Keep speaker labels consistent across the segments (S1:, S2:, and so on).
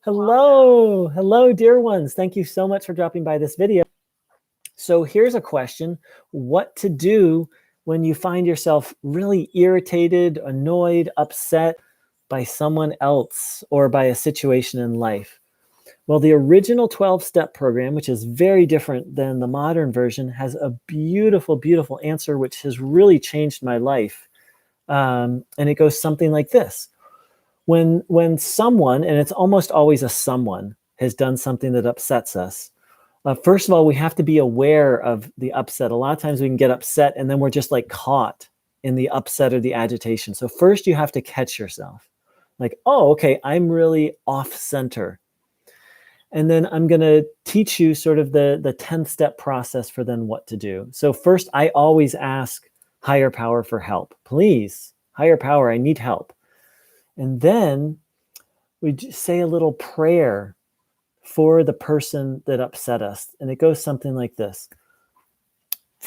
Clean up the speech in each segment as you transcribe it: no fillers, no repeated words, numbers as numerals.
S1: Hello, hello, dear ones. Thank you so much for dropping by this video. So here's a question: what to do when you find yourself really irritated, annoyed, upset by someone else or by a situation in life? Well, the original 12-step program, which is very different than the modern version, has a beautiful, beautiful answer, which has really changed my life. And it goes something like this. When someone, and it's almost always a someone, has done something that upsets us, first of all, we have to be aware of the upset. A lot of times we can get upset and then we're just like caught in the upset or the agitation. So first you have to catch yourself. Like, oh, okay, I'm really off center. And then I'm going to teach you sort of the 10th step process for then what to do. So first, I always ask higher power for help. Please, higher power, I need help. And then we say a little prayer for the person that upset us. And it goes something like this.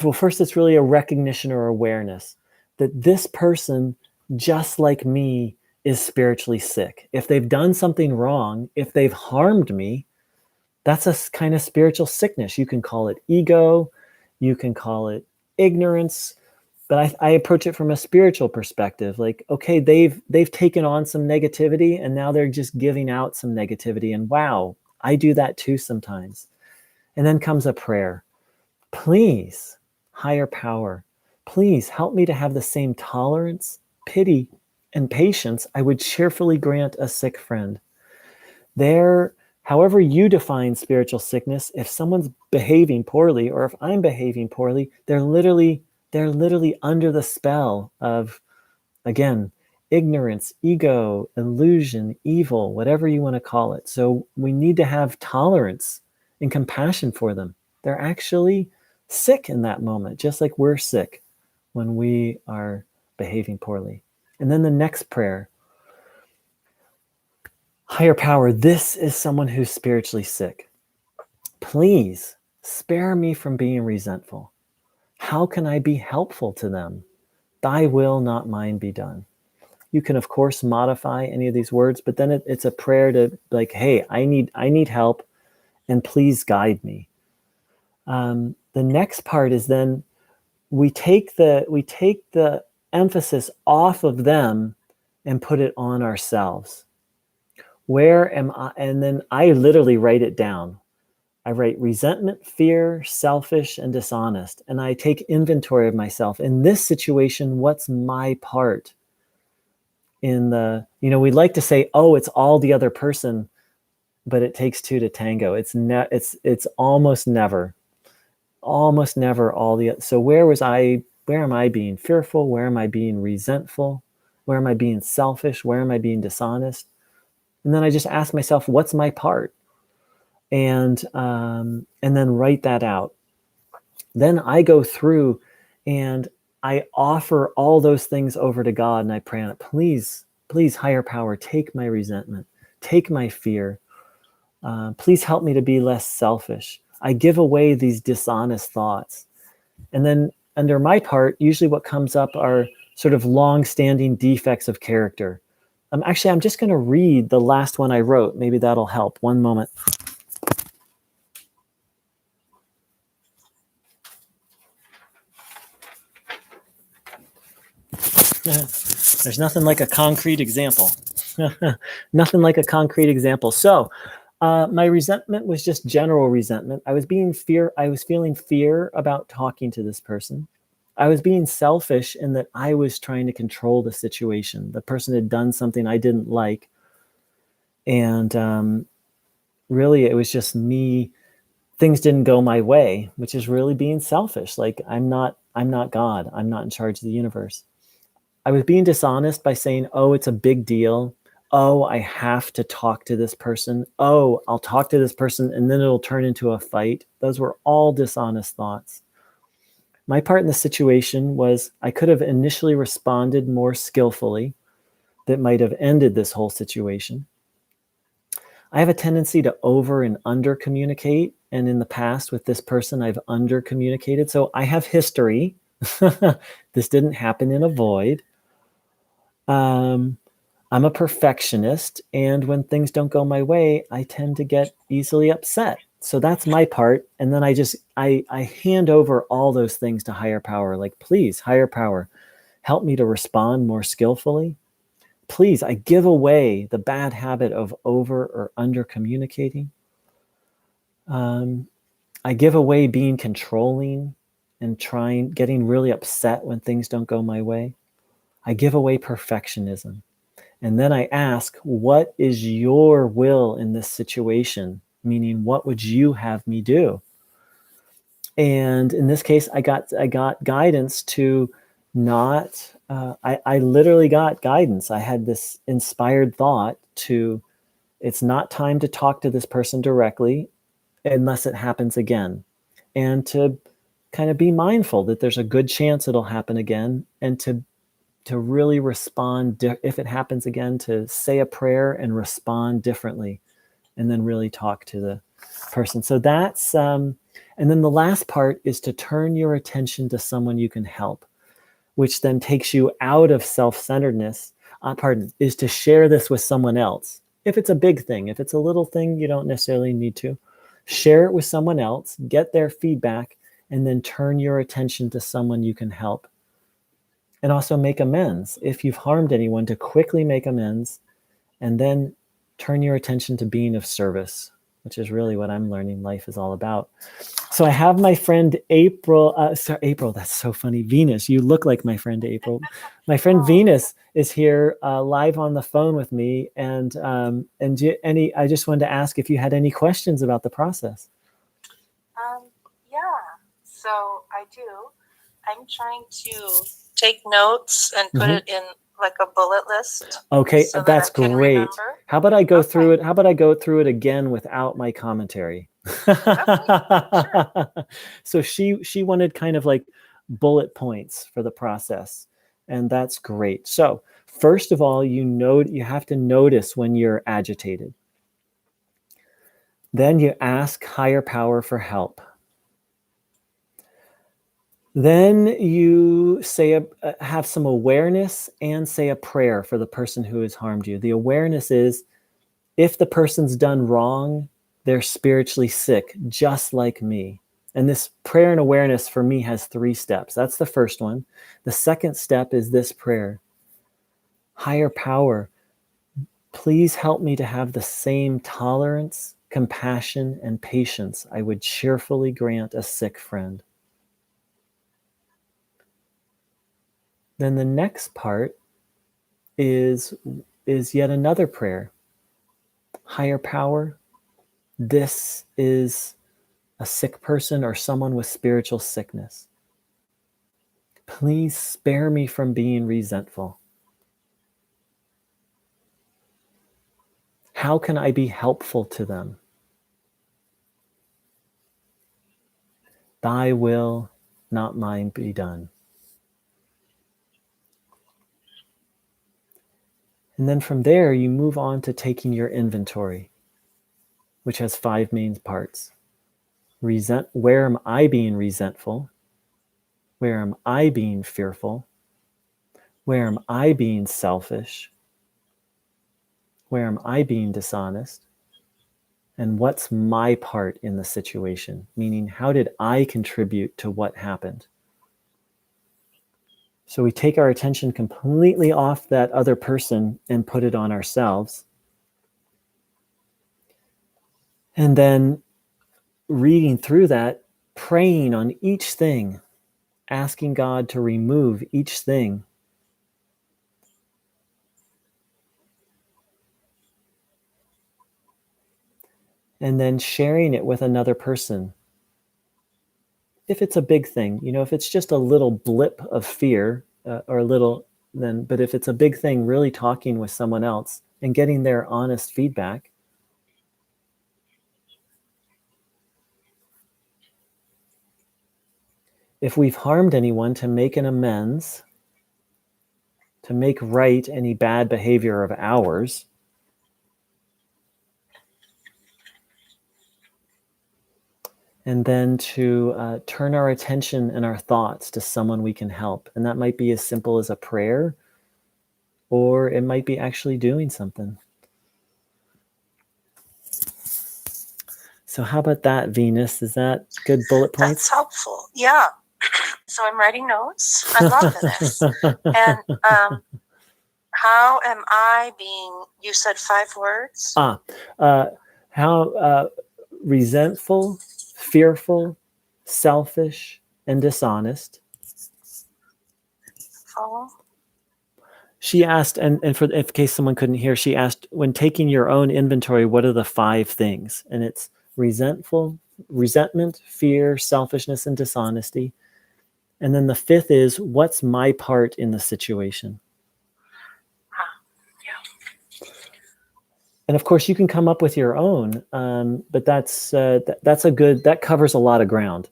S1: Well, first, it's really a recognition or awareness that this person, just like me, is spiritually sick. If they've done something wrong, if they've harmed me, that's a kind of spiritual sickness. You can call it ego, you can call it ignorance, but I approach it from a spiritual perspective. Like, okay, they've taken on some negativity and now they're just giving out some negativity. And wow, I do that too sometimes. And then comes a prayer. Please, higher power, please help me to have the same tolerance, pity, and patience I would cheerfully grant a sick friend. However you define spiritual sickness, if someone's behaving poorly or if I'm behaving poorly, they're literally under the spell of, again, ignorance, ego, illusion, evil, whatever you want to call it. So we need to have tolerance and compassion for them. They're actually sick in that moment, just like we're sick when we are behaving poorly. And then the next prayer. Higher power, this is someone who's spiritually sick. Please spare me from being resentful. How can I be helpful to them? Thy will, not mine, be done. You can, of course, modify any of these words, but then it's a prayer to like, hey, I need help, and please guide me. The next part is then we take the emphasis off of them and put it on ourselves. Where am I? And then I literally write it down. I write resentment, fear, selfish, and dishonest. And I take inventory of myself. In this situation, what's my part? We like to say, oh, it's all the other person, but it takes two to tango. It's almost never all the. So where am I being fearful? Where am I being resentful? Where am I being selfish? Where am I being dishonest? And then I just ask myself, what's my part? And then write that out. Then I go through and I offer all those things over to God, and I pray on it. Please, higher power, take my resentment, take my fear. Please help me to be less selfish. I give away these dishonest thoughts. And then under my part, usually what comes up are sort of long-standing defects of character. Actually, I'm just going to read the last one I wrote. Maybe that'll help. One moment. There's nothing like a concrete example. Nothing like a concrete example. So my resentment was just general resentment. I was feeling fear about talking to this person. I was being selfish in that I was trying to control the situation. The person had done something I didn't like. And really, it was just me. Things didn't go my way, which is really being selfish. Like, I'm not God. I'm not in charge of the universe. I was being dishonest by saying, oh, it's a big deal. Oh, I have to talk to this person. Oh, I'll talk to this person and then it'll turn into a fight. Those were all dishonest thoughts. My part in the situation was I could have initially responded more skillfully that might have ended this whole situation. I have a tendency to over and under communicate. And in the past with this person, I've under communicated. So I have history. This didn't happen in a void. I'm a perfectionist, and when things don't go my way, I tend to get easily upset. So that's my part. And then I hand over all those things to higher power. Like, please, higher power, help me to respond more skillfully. Please, I give away the bad habit of over or under communicating. I give away being controlling and getting really upset when things don't go my way. I give away perfectionism. And then I ask, what is your will in this situation? Meaning, what would you have me do? And in this case, I got guidance to not. I literally got guidance. I had this inspired thought to. It's not time to talk to this person directly, unless it happens again, and to kind of be mindful that there's a good chance it'll happen again, and to really respond if it happens again, to say a prayer and respond differently, and then really talk to the person. So that's and then the last part is to turn your attention to someone you can help, which then takes you out of self-centeredness. Is to share this with someone else. If it's a big thing, if it's a little thing, you don't necessarily need to share it with someone else, get their feedback, and then turn your attention to someone you can help. And also make amends. If you've harmed anyone, to quickly make amends, and then turn your attention to being of service, which is really what I'm learning life is all about. So I have my friend April. April, that's so funny. Venus, you look like my friend April. My friend Venus is here live on the phone with me. And I just wanted to ask if you had any questions about the process.
S2: Yeah, so I do. I'm trying to take notes and put it in like a bullet list.
S1: Okay, so that's great. How about I go through it? How about I go through it again without my commentary? Sure. So she wanted kind of like bullet points for the process, and that's great. So first of all, you have to notice when you're agitated. Then you ask higher power for help. Then you have some awareness and say a prayer for the person who has harmed you. The awareness is, if the person's done wrong, they're spiritually sick, just like me. And this prayer and awareness for me has 3 steps. That's the first one. The second step is this prayer. Higher power, please help me to have the same tolerance, compassion, and patience I would cheerfully grant a sick friend. Then the next part is yet another prayer. Higher power, this is a sick person or someone with spiritual sickness. Please spare me from being resentful. How can I be helpful to them? Thy will, not mine, be done. And then from there, you move on to taking your inventory, which has 5 main parts. Where am I being resentful? Where am I being fearful? Where am I being selfish? Where am I being dishonest? And what's my part in the situation? Meaning, how did I contribute to what happened? So we take our attention completely off that other person and put it on ourselves. And then reading through that, praying on each thing, asking God to remove each thing. And then sharing it with another person. If it's a big thing, if it's just a little blip of fear or a little, but if it's a big thing, really talking with someone else and getting their honest feedback. If we've harmed anyone, to make an amends, to make right any bad behavior of ours. And then to turn our attention and our thoughts to someone we can help. And that might be as simple as a prayer, or it might be actually doing something. So how about that, Venus? Is that good bullet points?
S2: That's helpful. Yeah. So I'm writing notes. I'm loving this. And how am I being, you said 5 words?
S1: How resentful, fearful, selfish, and dishonest.
S2: Follow.
S1: She asked, and for in case someone couldn't hear, she asked, when taking your own inventory, what are the 5 things? And it's resentment, fear, selfishness, and dishonesty. And then the 5th is, what's my part in the situation? And of course, you can come up with your own, but that's a good, that covers a lot of ground.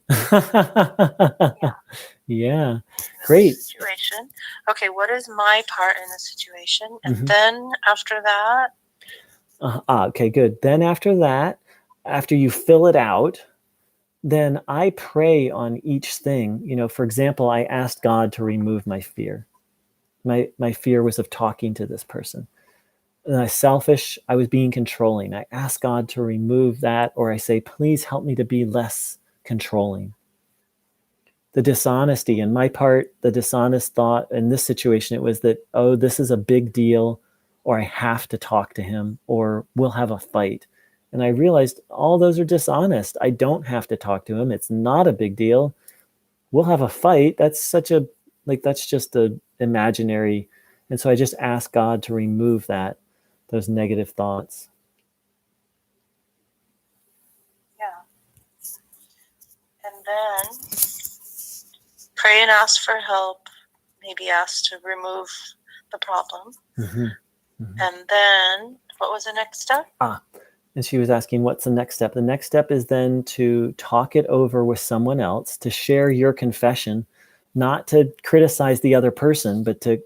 S1: Yeah, great.
S2: Situation. Okay, what is my part in the situation? And then after that?
S1: Okay, good. Then after that, after you fill it out, then I pray on each thing. You know, for example, I asked God to remove my fear. My fear was of talking to this person. Selfish, I was being controlling. I ask God to remove that, or I say, please help me to be less controlling. The dishonesty, in my part, the dishonest thought in this situation, it was that, oh, this is a big deal, or I have to talk to him, or we'll have a fight. And I realized all those are dishonest. I don't have to talk to him. It's not a big deal. We'll have a fight. That's that's just a imaginary. And so I just asked God to remove those negative thoughts.
S2: Yeah. And then pray and ask for help, maybe ask to remove the problem. And then what was the next step?
S1: And she was asking, what's the next step? The next step is then to talk it over with someone else, to share your confession, not to criticize the other person, but to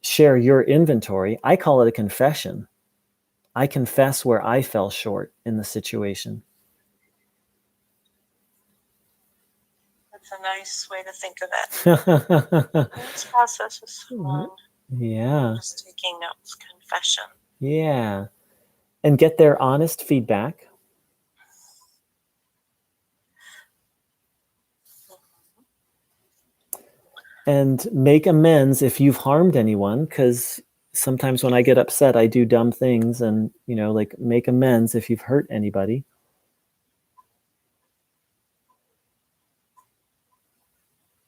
S1: share your inventory. I call it a confession. I confess where I fell short in the situation.
S2: That's a nice way to think of it. This process is fun.
S1: Yeah.
S2: Just taking notes, confession.
S1: Yeah. And get their honest feedback. And make amends if you've harmed anyone, because sometimes when I get upset, I do dumb things, and, like, make amends if you've hurt anybody.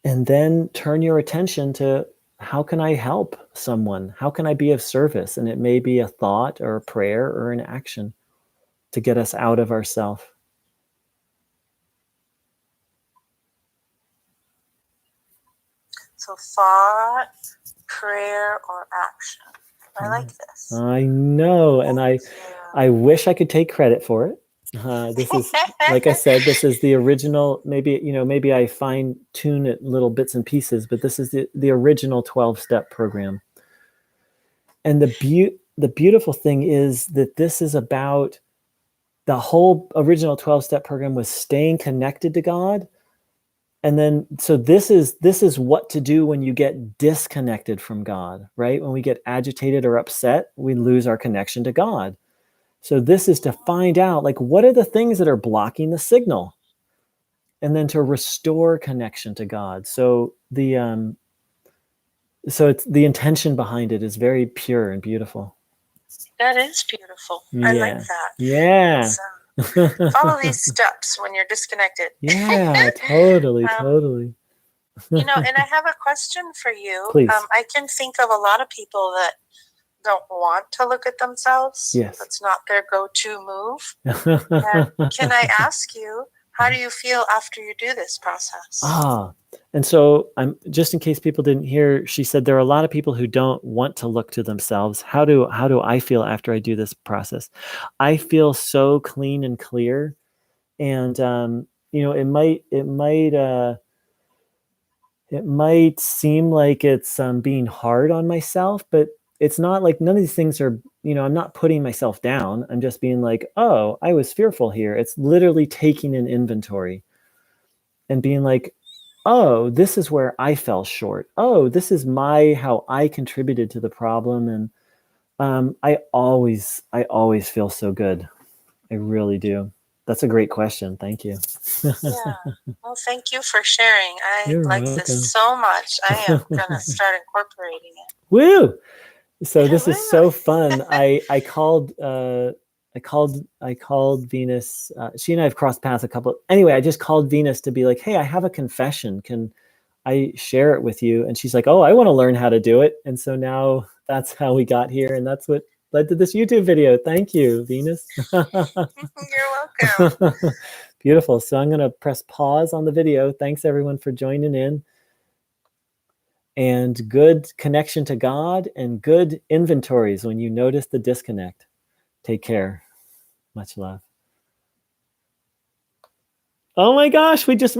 S1: And then turn your attention to, how can I help someone? How can I be of service? And it may be a thought or a prayer or an action to get us out of ourself.
S2: So thought, prayer, or action. I like this.
S1: I know, and I wish I could take credit for it. This is, like I said, this is the original. Maybe I fine tune it little bits and pieces, but this is the original 12-step program. And the beautiful thing is that this is about, the whole original 12-step program was staying connected to God. And then, so this is what to do when you get disconnected from God, right? When we get agitated or upset, we lose our connection to God. So this is to find out, like, what are the things that are blocking the signal, and then to restore connection to God. So it's the intention behind it is very pure and beautiful.
S2: That is beautiful.
S1: Yeah.
S2: I like that.
S1: Yeah.
S2: Follow these steps when you're disconnected.
S1: Yeah, totally.
S2: And I have a question for you.
S1: Please.
S2: I can think of a lot of people that don't want to look at themselves.
S1: Yes.
S2: That's not their go-to move. Can I ask you, how do you feel after you do this process?
S1: And so just in case people didn't hear, she said there are a lot of people who don't want to look to themselves. How do I feel after I do this process? I feel so clean and clear. And it might seem like it's being hard on myself, but it's not. Like, none of these things are, I'm not putting myself down. I'm just being like, oh, I was fearful here. It's literally taking an inventory and being like, oh, this is where I fell short. Oh, this is how I contributed to the problem. And I always feel so good. I really do. That's a great question. Thank you.
S2: Yeah. Well, thank you for sharing. I
S1: You're
S2: like
S1: welcome.
S2: this so much. I am going to start incorporating it.
S1: Woo! So
S2: Yeah,
S1: this is
S2: woo.
S1: so fun. I called Venus. She and I have crossed paths a couple. Anyway, I just called Venus to be like, hey, I have a confession. Can I share it with you? And she's like, oh, I want to learn how to do it. And so now that's how we got here. And that's what led to this YouTube video. Thank you, Venus.
S2: You're welcome.
S1: Beautiful. So I'm going to press pause on the video. Thanks everyone for joining in. And good connection to God and good inventories when you notice the disconnect. Take care. Much love. Oh my gosh, we just